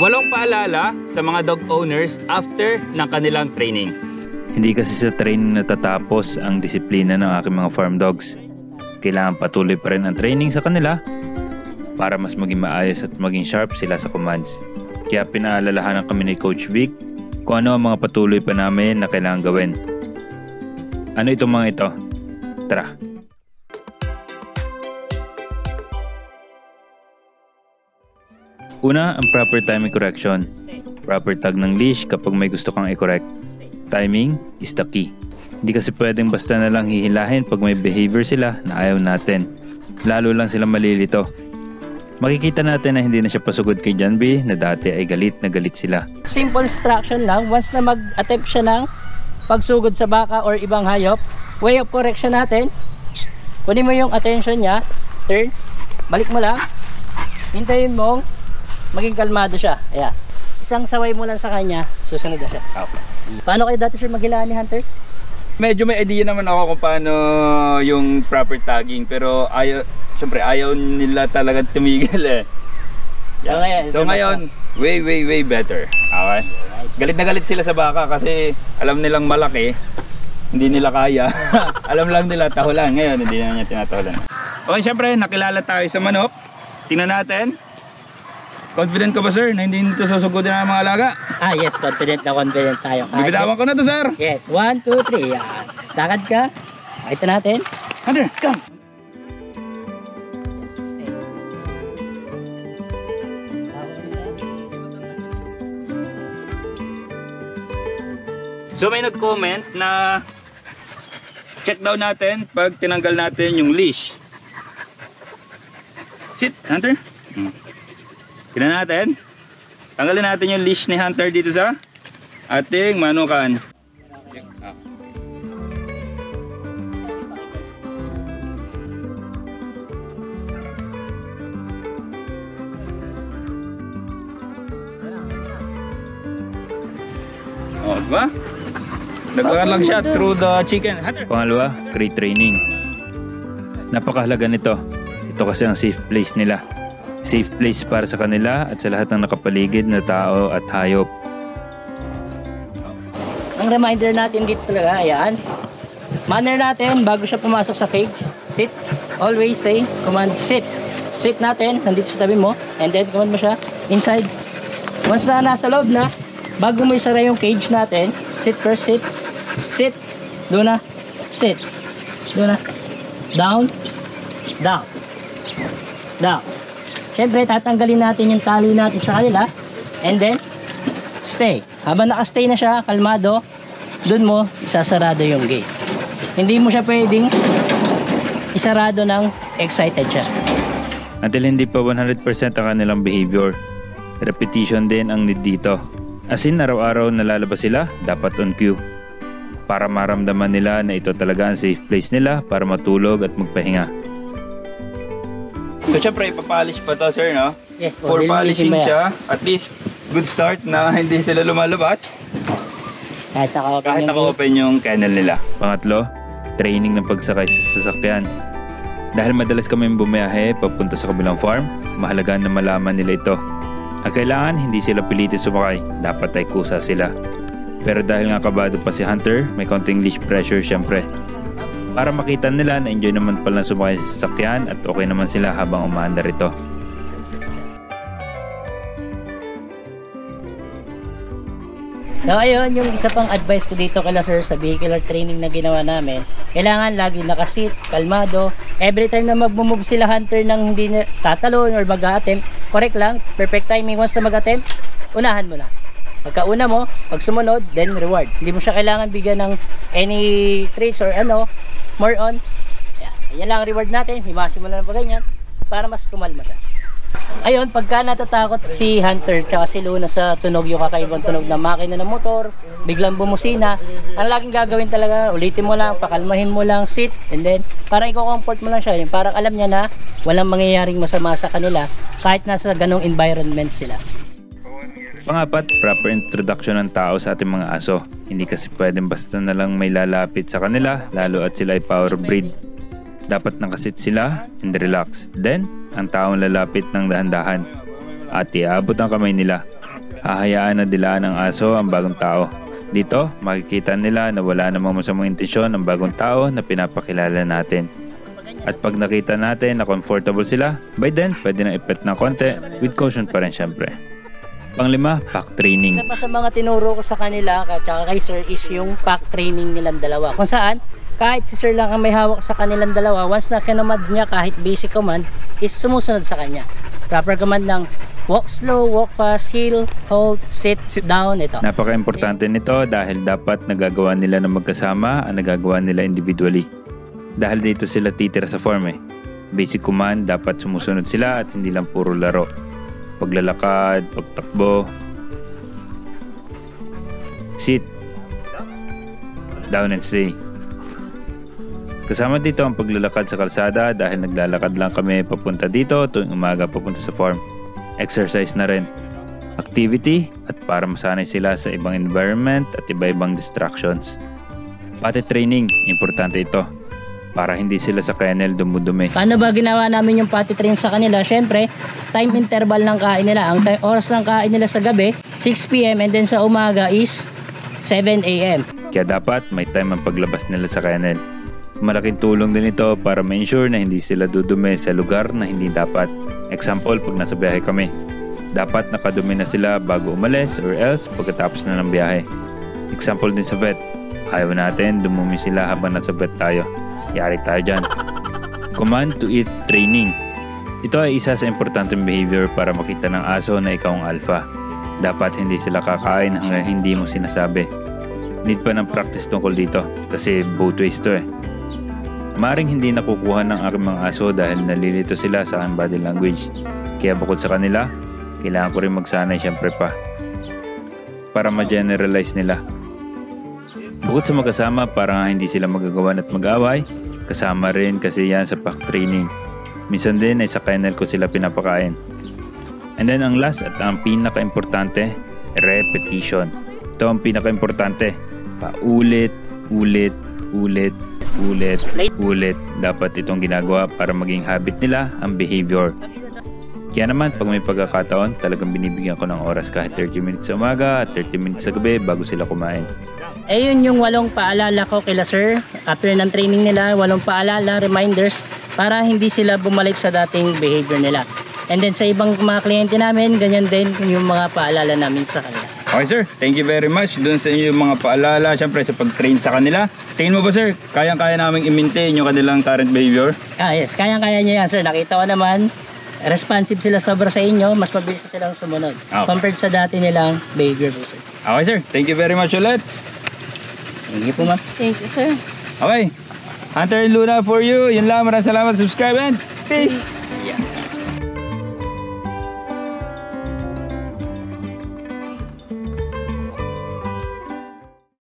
Walong paalala sa mga dog owners after ng kanilang training. Hindi kasi sa training natatapos ang disiplina ng aking mga farm dogs. Kailangan patuloy pa rin ang training sa kanila para mas maging maayos at maging sharp sila sa commands. Kaya pinaalalahanan kami ni Coach Vic kung ano ang mga patuloy pa namin na kailangan gawin. Ano itong mga ito? Tara! Una, ang proper timing correction. Proper tag ng leash kapag may gusto kang i-correct. Timing is the key. Hindi kasi pwedeng basta na lang hihilahin pag may behavior sila na ayaw natin. Lalo lang sila malilito. Makikita natin na hindi na siya pasugod kay John B na dati ay galit na galit sila. Simple instruction lang. Once na mag-attempt siya ng pagsugod sa baka or ibang hayop, way of correction natin, kunin mo yung attention niya, turn, balik mo lang, hintayin mong maging kalmado siya. Ayan. Isang saway mo lang sa kanya, susunod na siya. Okay. Paano kayo dati sir maghilaan ni Hunter? Medyo may idea naman ako kung paano yung proper tagging, pero syempre ayaw nila talaga tumigil eh. So ngayon, way better. Okay? Galit na galit sila sa baka kasi alam nilang malaki, hindi nila kaya. Alam lang nila tahulan. Ngayon hindi na niya tinatahulan. Okay, syempre nakilala tayo sa manok. Tingnan natin. Confident ka ba sir na hindi nito susugodin ang mga alaga? Yes, confident tayo. Bibitawan ko na to sir. Yes, 1, 2, 3. Takad ka. Ito natin. Hunter, come! Stay. So may nag-comment na check daw natin pag tinanggal natin yung leash. Sit, Hunter. Tingnan natin. Tanggalin natin yung leash ni Hunter dito sa ating manukan. Oh, diba? Nagkakan lang siya through the chicken. Hunter. Pangalawa, crate training. Napakahalaga nito. Ito kasi ang safe place nila. Safe place para sa kanila at sa lahat ng nakapaligid na tao at hayop. Ang reminder natin dito talaga, ayan. Manner natin bago siya pumasok sa cage. Sit. Always say command sit. Sit natin, nandito sa tabi mo. And then command mo siya inside. Once na nasa loob na, bago mo isara yung cage natin, sit first, sit. Sit. Doon na. Sit. Doon na. Down. Down. Down. Siyempre, tatanggalin natin yung tali natin sa kanila. And then, stay. Habang nakastay na siya, kalmado, dun mo isasarado yung gate. Hindi mo siya pwedeng isarado ng excited siya. Until hindi pa 100% ang kanilang behavior. Repetition din ang need dito. As in, araw-araw nalalabas sila, dapat on cue. Para maramdaman nila na ito talaga ang safe place nila para matulog at magpahinga. So syempre ipapolish pa to sir, no? Yes po. For polishing siya, at least good start na hindi sila lumalabas. Kahit naka-open yung kennel nila. Pangatlo, training ng pagsakay sa sasakyan. Dahil madalas kami bumiyahe papunta sa kabilang farm, mahalaga na malaman nila ito. Ang kailangan, hindi sila pilitin sumakay, dapat ay kusa sila. Pero dahil nga kabado pa si Hunter, may konting leash pressure syempre. Para makita nila na enjoy naman pala sumakay sa sasakyan at okay naman sila habang umaandar ito. So ayun, yung isa pang advice ko dito kala sir sa vehicular training na ginawa namin, kailangan lagi nakasit, kalmado. Every time na mag-move sila Hunter nang hindi na tatalon or mag-attempt, correct lang, perfect timing. Once na mag-attempt, unahan mo lang. Pagkauna mo, pag sumunod, then reward. Hindi mo siya kailangan bigyan ng any traits or more on. Yan lang ang reward natin, himasin mo lang pa ganyan para mas kumalma siya. Ayun, pagka natatakot si Hunter tsaka si Luna sa tunog, yung kakaibang tunog ng makina ng motor, biglang bumusina, ang laging gagawin talaga, ulitin mo lang, pakalmahin mo lang, sit, and then parang i-comfort mo lang siya, yung parang alam niya na walang mangyayaring masama sa kanila kahit nasa ganong environment sila. Pangapat, proper introduction ng tao sa ating mga aso. Hindi kasi pwedeng basta na lang may lalapit sa kanila, lalo at sila ay power breed. Dapat nakasit sila and relax. Then, ang taong lalapit ng dahan-dahan at iabot ang kamay nila. Hahayaan na dilaan ng aso ang bagong tao. Dito, makikita nila na wala namang masamang intensyon ng bagong tao na pinapakilala natin. At pag nakita natin na comfortable sila, by then, pwede na ipet ng konti, with caution pa rin syempre. Pang-5, pack training. Isa pa sa mga tinuro ko sa kanila at saka kay sir is yung pack training nilang dalawa. Kung saan, kahit si sir lang ang may hawak sa kanilang dalawa, once na kinamad niya kahit basic command, is sumusunod sa kanya. Proper command ng walk slow, walk fast, heel, hold, sit down, ito. Napaka-importante nito dahil dapat nagagawa nila ng magkasama ang nagagawa nila individually. Dahil dito sila titira sa form eh. Basic command, dapat sumusunod sila at hindi lang puro laro. Paglalakad, pagtakbo. Sit. Down and stay. Kasama dito ang paglalakad sa kalsada dahil naglalakad lang kami papunta dito tuwing umaga papunta sa farm. Exercise na rin. Activity at para masanay sila sa ibang environment at iba-ibang distractions. Pati training, importante ito. Para hindi sila sa kennel dumudumi. Paano ba ginawa namin yung potty train sa kanila? Siyempre, time interval ng kain nila. Ang oras ng kain nila sa gabi, 6 PM and then sa umaga is 7 AM. Kaya dapat may time ang paglabas nila sa kennel. Malaking tulong din ito para ma-ensure na hindi sila dudumi sa lugar na hindi dapat. Example, pag nasa biyahe kami. Dapat nakadumi na sila bago umalis or else pagkatapos na ng biyahe. Example din sa vet. Ayaw natin dumumi sila habang nasa vet tayo. Yari tayo dyan. Command to eat training. Ito ay isa sa importanteng behavior para makita ng aso na ikaw ang alpha. Dapat hindi sila kakain hanggang hindi mo sinasabi. Need pa ng practice tungkol dito kasi both ways to eh. Maring hindi nakukuha ng aking mga aso dahil nalilito sila sa aking body language. Kaya bukod sa kanila, kailangan ko rin magsanay syempre pa. Para ma-generalize nila. Bukod sa magkasama para hindi sila magagawan at mag-away, kasama rin kasi yan sa pack training. Minsan din ay sa kennel ko sila pinapakain. And then ang last at ang pinaka-importante, repetition. Ito ang pinaka-importante. Paulit, ulit, ulit, ulit, ulit. Dapat itong ginagawa para maging habit nila ang behavior. Kaya naman pag may pagkakataon, talagang binibigyan ko ng oras kahit 30 minutes sa umaga at 30 minutes sa gabi bago sila kumain. Eh yun yung 8 paalala ko kila sir. After ng training nila, 8 paalala, reminders para hindi sila bumalik sa dating behavior nila. And then sa ibang mga kliyente namin, ganyan din yung mga paalala namin sa kanila. Okay sir, thank you very much dun sa inyong mga paalala, syempre sa pag-train sa kanila. Tingin mo ba sir, kayang-kaya namin i-maintain yung kanilang current behavior? Yes, kayang-kaya niya yan sir. Nakita ko naman, responsive sila sobra sa inyo, mas mabilis silang sumunod. Okay. Compared sa dati nilang behavior po sir. Okay sir, thank you very much ulit. Thank you po ma'am. Thank you, sir. Okay, Hunter and Luna for you. Yun lang, maraming salamat. Subscribe and peace!